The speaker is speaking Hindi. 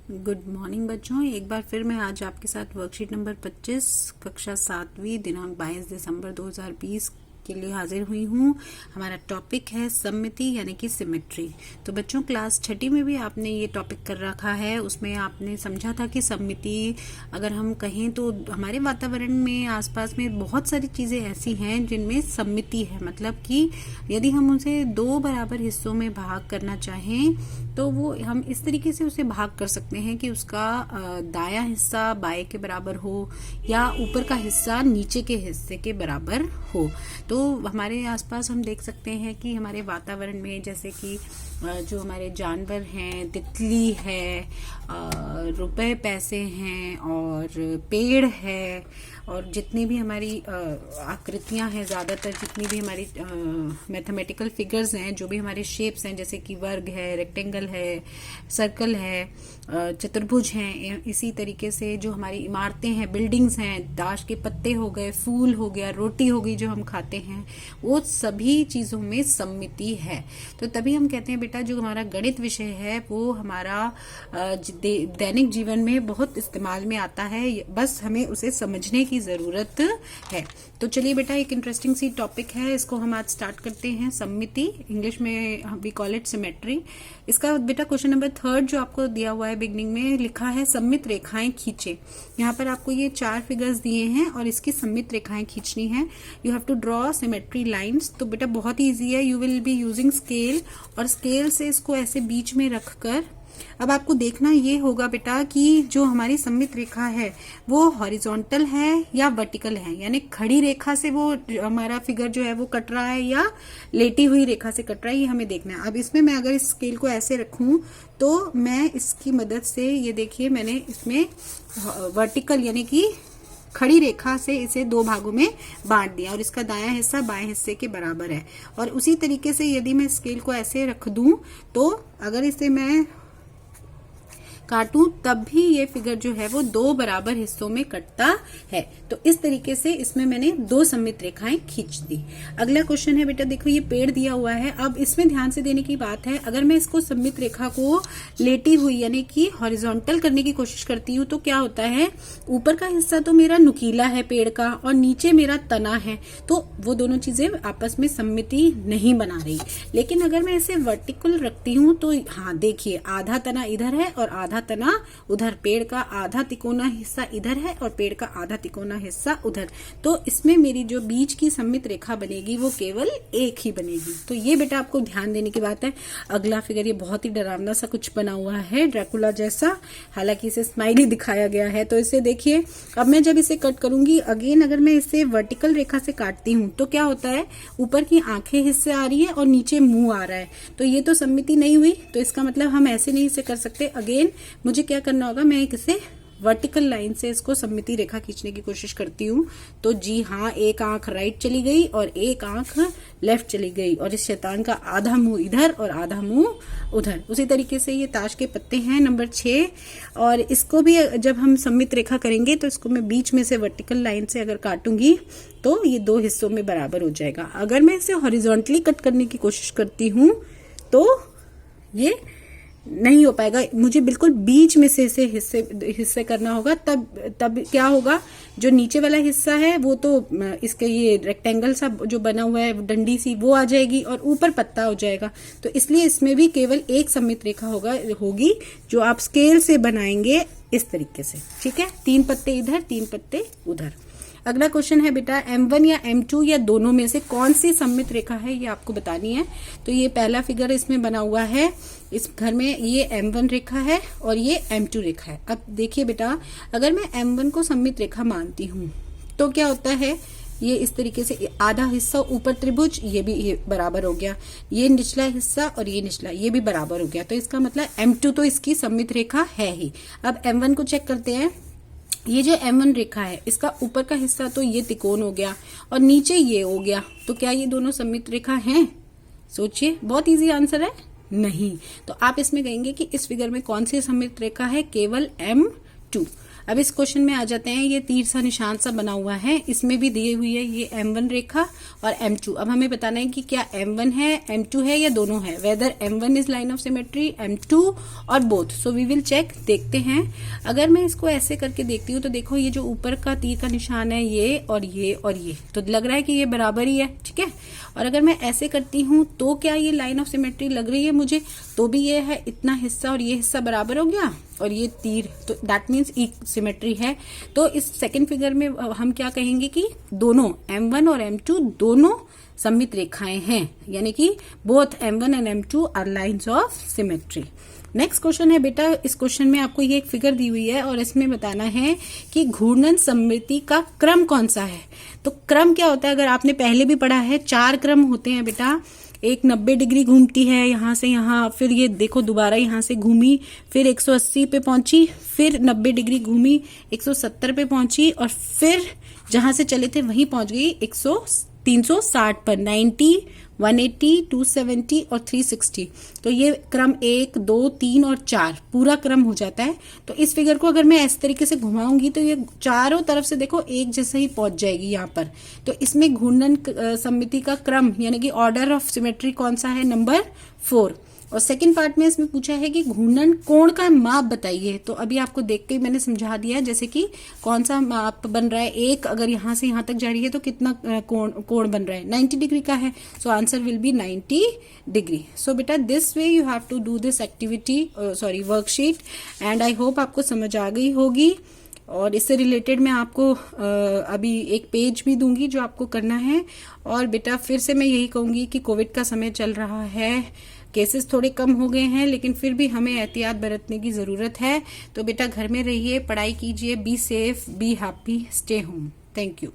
गुड मॉर्निंग बच्चों, एक बार फिर मैं आज आपके साथ वर्कशीट नंबर 25 कक्षा 7वीं दिनांक 22 दिसंबर 2020 के लिए हाजिर हुई हूँ। हमारा टॉपिक है सममिति यानी कि सिमेट्री। तो बच्चों क्लास 6ठी में भी आपने ये टॉपिक कर रखा है। उसमें आपने समझा था कि सममिति अगर हम कहें तो हमारे वातावरण में आसपास में बहुत सारी चीज़ें ऐसी हैं जिनमें सममिति है, मतलब कि यदि हम उसे दो बराबर हिस्सों में भाग करना चाहें तो वो हम इस तरीके से उसे भाग कर सकते हैं कि उसका दायां हिस्सा बाएं के बराबर हो या ऊपर का हिस्सा नीचे के हिस्से के बराबर हो। तो हमारे आसपास हम देख सकते हैं कि हमारे वातावरण में जैसे कि जो हमारे जानवर हैं, तितली है, रुपए पैसे हैं और पेड़ है और जितनी भी हमारी आकृतियां हैं, ज़्यादातर जितनी भी हमारी मैथमेटिकल फिगर्स हैं, जो भी हमारे शेप्स हैं जैसे कि वर्ग है, रेक्टेंगल है, सर्कल है, चतुर्भुज हैं, इसी तरीके से जो हमारी इमारतें हैं, बिल्डिंग्स हैं, ताश के पत्ते हो गए, फूल हो गया, रोटी हो गई जो हम खाते हैं, वो सभी चीज़ों में सममिति है। तो तभी हम कहते हैं बेटा जो हमारा गणित विषय है वो हमारा दैनिक जीवन में बहुत इस्तेमाल में आता है, बस हमें उसे समझने की ज़रूरत है। तो चलिए बेटा एक इंटरेस्टिंग सी टॉपिक है, इसको हम आज स्टार्ट करते हैं। सममिति, इंग्लिश में वी कॉल इट सिमेट्री। इसका बेटा क्वेश्चन नंबर 3 जो आपको दिया हुआ है बिगनिंग में लिखा है सममित रेखाएं खींचे। यहाँ पर आपको ये 4 फिगर्स दिए हैं और इसकी सममित रेखाएं खींचनी है। You have to draw symmetry lines. तो बेटा बहुत ही ईजी है, you will be using scale और स्केल से इसको ऐसे बीच में रखकर अब आपको देखना ये होगा बेटा कि जो हमारी सममित रेखा है वो हॉरिजॉन्टल है या वर्टिकल है, यानी खड़ी रेखा से वो हमारा फिगर जो है वो कट रहा है या लेटी हुई रेखा से कट रहा है, ये हमें देखना है। अब इसमें मैं अगर इस स्केल को ऐसे रखूं तो मैं इसकी मदद से, ये देखिए मैंने इसमें वर्टिकल यानी कि खड़ी रेखा से इसे 2 भागों में बांट दिया और इसका दायां हिस्सा बाएं हिस्से के बराबर है। और उसी तरीके से यदि मैं स्केल को ऐसे रख दूं तो अगर इसे मैं काटूं तब भी ये फिगर जो है वो 2 बराबर हिस्सों में कटता है। तो इस तरीके से इसमें मैंने 2 सममित रेखाएं खींच दी। अगला क्वेश्चन है बेटा, देखो ये पेड़ दिया हुआ है। अब इसमें ध्यान से देने की बात है, अगर मैं इसको सममित रेखा को लेटी हुई यानी कि हॉरिजॉन्टल करने की कोशिश करती हूँ तो क्या होता है, ऊपर का हिस्सा तो मेरा नुकीला है पेड़ का और नीचे मेरा तना है, तो वो दोनों चीजें आपस में सममिति नहीं बना रही। लेकिन अगर मैं इसे वर्टिकल रखती हूँ तो हाँ देखिए, आधा तना इधर है और आधा तना उधर, पेड़ का आधा तिकोना हिस्सा इधर है और पेड़ का आधा तिकोना हिस्सा उधर, तो इसमें मेरी जो बीच की सममित रेखा बनेगी वो केवल एक ही बनेगी। तो ये बेटा आपको ध्यान देने की बात है। अगला फिगर ये बहुत ही डरावना सा कुछ बना हुआ है, ड्रैकुला जैसा, हालांकि इसे स्माइली दिखाया गया है। तो इसे देखिए, अब मैं जब इसे कट करूंगी अगेन, अगर मैं इसे वर्टिकल रेखा से काटती हूँ तो क्या होता है, ऊपर की आंखें हिस्से आ रही है और नीचे मुंह आ रहा है, तो ये तो सममिति नहीं हुई। तो इसका मतलब हम ऐसे नहीं इसे कर सकते। अगेन मुझे क्या करना होगा, मैं इसे वर्टिकल लाइन से इसको सममिति रेखा खींचने की कोशिश करती हूँ। तो जी हाँ, एक आंख राइट चली गई और एक आंख लेफ्ट चली गई और इस शैतान का आधा मुंह इधर और आधा मुंह उधर। उसी तरीके से ये ताश के पत्ते हैं नंबर 6 और इसको भी जब हम सममित रेखा करेंगे तो इसको मैं बीच में से वर्टिकल लाइन से अगर काटूंगी तो ये 2 हिस्सों में बराबर हो जाएगा। अगर मैं इसे हॉरिजॉन्टली कट करने की कोशिश करती हूँ तो ये नहीं हो पाएगा, मुझे बिल्कुल बीच में से इसे हिस्से करना होगा। तब क्या होगा, जो नीचे वाला हिस्सा है वो तो इसके ये रेक्टेंगल सा जो बना हुआ है डंडी सी वो आ जाएगी और ऊपर पत्ता हो जाएगा। तो इसलिए इसमें भी केवल एक सममित रेखा होगी जो आप स्केल से बनाएंगे इस तरीके से, ठीक है। 3 पत्ते इधर, 3 पत्ते उधर। अगला क्वेश्चन है बेटा, M1 या M2 या दोनों में से कौन सी सममित रेखा है, ये आपको बतानी है। तो ये पहला फिगर इसमें बना हुआ है, इस घर में ये M1 रेखा है और ये M2 रेखा है। अब देखिए बेटा, अगर मैं M1 को सममित रेखा मानती हूँ तो क्या होता है, ये इस तरीके से आधा हिस्सा ऊपर त्रिभुज, ये बराबर हो गया, ये निचला हिस्सा और ये निचला, ये भी बराबर हो गया। तो इसका मतलब M2 तो इसकी सममित रेखा है ही। अब M1 को चेक करते हैं। ये जो M1 रेखा है इसका ऊपर का हिस्सा तो ये तिकोन हो गया और नीचे ये हो गया, तो क्या ये दोनों सममित रेखा हैं? सोचिए, बहुत इजी आंसर है, नहीं। तो आप इसमें कहेंगे कि इस फिगर में कौन सी सममित रेखा है, केवल M2। अब इस क्वेश्चन में आ जाते हैं। ये तीर सा निशान सा बना हुआ है, इसमें भी दी हुई है ये M1 रेखा और M2। अब हमें बताना है कि क्या M1 है, M2 है या दोनों है, whether M1 is line of symmetry, M2 और both. So we will check, देखते हैं। अगर मैं इसको ऐसे करके देखती हूँ तो देखो ये जो ऊपर का तीर का निशान है ये और ये और ये, तो लग रहा है कि ये बराबर ही है, ठीक है। और अगर मैं ऐसे करती हूँ तो क्या ये लाइन ऑफ सिमेट्री लग रही है मुझे, तो भी ये है इतना हिस्सा और ये हिस्सा बराबर हो गया और ये तीर, तो दैट मीन्स सिमेट्री है। तो इस सेकंड फिगर में हम क्या कहेंगे कि दोनों M1 और M2 दोनों सममित रेखाएं हैं, यानी कि both M1 and M2 are lines of symmetry. Next question है बेटा, इस क्वेश्चन में आपको ये एक फिगर दी हुई है और इसमें बताना है कि घूर्णन सममिति का क्रम कौन सा है। तो क्रम क्या होता है, अगर आपने पहले भी पढ़ा है, 4 क्रम होते हैं बेटा। एक 90 डिग्री घूमती है यहां से यहां, फिर ये देखो दोबारा यहां से घूमी, फिर 180 पे पहुंची, फिर 90 डिग्री घूमी 170 पे पहुंची और फिर जहां से चले थे वहीं पहुंच गई 360 पर, 90, 180, 270 और 360। तो ये क्रम 1, 2, 3 और 4 पूरा क्रम हो जाता है। तो इस फिगर को अगर मैं इस तरीके से घुमाऊंगी तो ये चारों तरफ से देखो एक जैसे ही पहुंच जाएगी यहाँ पर। तो इसमें घूर्णन सममिति का क्रम यानी कि ऑर्डर ऑफ सिमेट्री कौन सा है, नंबर 4। और सेकंड पार्ट में इसमें पूछा है कि घूर्णन कोण का माप बताइए। तो अभी आपको देख के मैंने समझा दिया, जैसे कि कौन सा माप बन रहा है, एक अगर यहां से यहां तक जा रही है तो कितना कोण बन रहा है, 90 डिग्री का है। So answer will be 90 degree. So बेटा this way you have to do this activity, worksheet, and I hope आपको समझ आ गई होगी। और इससे रिलेटेड मैं आपको अभी एक पेज भी दूंगी जो आपको करना है। और बेटा फिर से मैं यही कहूंगी कि कोविड का समय चल रहा है, केसेस थोड़े कम हो गए हैं, लेकिन फिर भी हमें एहतियात बरतने की जरूरत है। तो बेटा घर में रहिए, पढ़ाई कीजिए, be safe, be happy, stay home. Thank you.